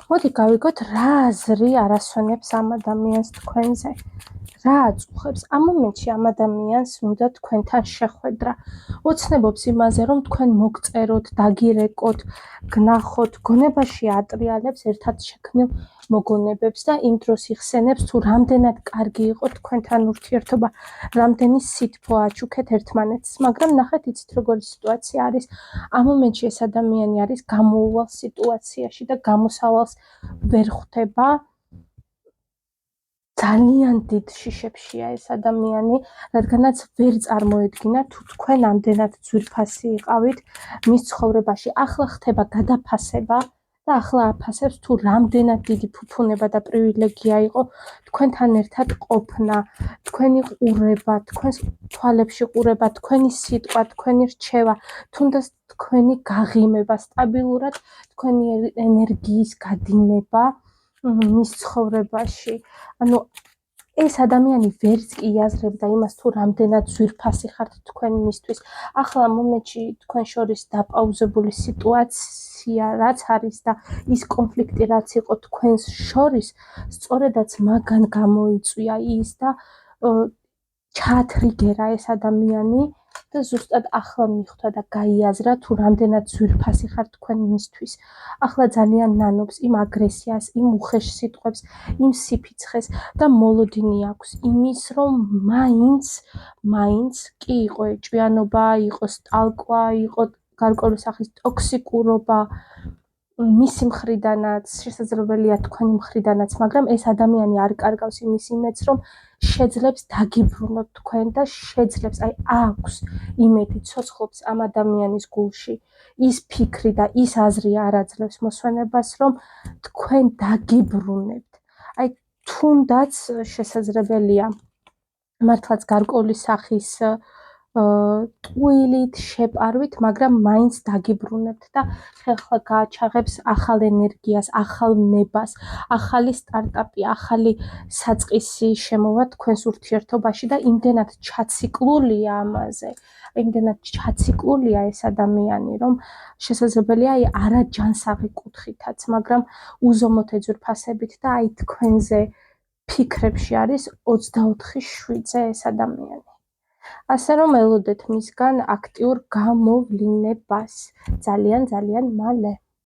მოდი გავიგოთ რა აზრი არასვენებს ამ ადამიანს თქვენზე. რა აწუხებს ამ მომენტში ამ ადამიანს უნდა თქვენთან შეხვედრა. ოცნებობს იმაზე, რომ თქვენ მოგწეროთ, დაგირეკოთ, გნახოთ, გონებაში ატრიალებს ერთად შექმნილ მოგონებებს და იმ დროს იხსენებს თუ რამდენად კარგი იყო თქვენთან ურთიერთობა, რამდენი სითბო აჩუქეთ ერთმანეთს, მაგრამ ნახეთ იცით როგორი სიტუაცია არის. ამ მომენტში ეს ადამიანი არის გამოუვალ სიტუაციაში და გამოსავალს ვერ ხვდება. ძალიან დიდ შიშებშია ეს ადამიანი, რადგანაც ვერ წარმოედგინა თუ თქვენ ამდენად ძვირფასი იყავით მის ცხოვრებაში. ახლა ხდება გადაფასება და ახლა აფასებს თუ რამდენად დიდი ფუფუნება და პრივილეგია იყო თქვენთან ერთად ყოფნა, თქვენი ყურება, თქვენს თვალებში ყურება, თქვენი სიტყვა, თქვენი რჩევა, თუნდაც თქვენი გაღიმება, სტაბილურად თქვენი ენერგიის გადინება მის ცხოვრებაში. ანუ ეს ადამიანი ვერც კი იაზრებდა იმას თუ რამდენად ძვირფასი ხართ თქვენ მისთვის. ახლა მომენტში თქვენ შორის დაპაუზებული სიტუაცია რაც არის და ის კონფლიქტი რაც იყო თქვენს შორის, სწორედაც მაგან გამოიწვია ის და ჩაათრიგერა ეს ადამიანი და ზუსტად ახლა მიხვდა და გაიაზრა თუ რამდენად ძვირფასი ხარ თქვენ მისთვის. ახლა ძალიან ნანობს იმ აგრესიას, იმ უხეშ სიტყვებს, იმ სიფიცხეს და მოლოდინი აქვს იმის, რომ მაინც კი იყო ეჭვიანობა, იყო სტალკვა, იყო გარკვეული სახის ტოქსიკურობა მისი მხრიდანაც, შესაძლებელია თქვენი მხრიდანაც, მაგრამ ეს ადამიანი არ კარგავს იმის იმედს, რომ შეძლებს დაგიბრუნოთ თქვენ და შეძლებს, აქვს იმედი, ცოცხლობს ამ ადამიანის გულში ის ფიქრი და ის აზრი არ აძლევს მოსვენებას, რომ თქვენ დაგიბრუნებთ. თუნდაც შესაძლებელია მართლაც გარკვეული სახის ტყუილით, შეპარვით, მაგრამ მაინც დაგიბრუნებთ და ხელხლა გააჩაღებს ახალ ენერგიას, ახალ ნებას, ახალი სტარტაპი, ახალი საწყისი შემოვა თქვენს ურთიერთობაში და იმდენად ჩაციკლულია ამაზე, იმდენად ჩაციკლულია ეს ადამიანი, რომ შესაძლებელია არაჯანსაღი კუთხითაც, მაგრამ უზომოდ ეძვირფასებით და თქვენზე ფიქრებში არის 24/7-ზე ეს ადამიანი. ასე რომ ელოდეთ მისგან აქტიურ გამოვლინებას ძალიან მალე.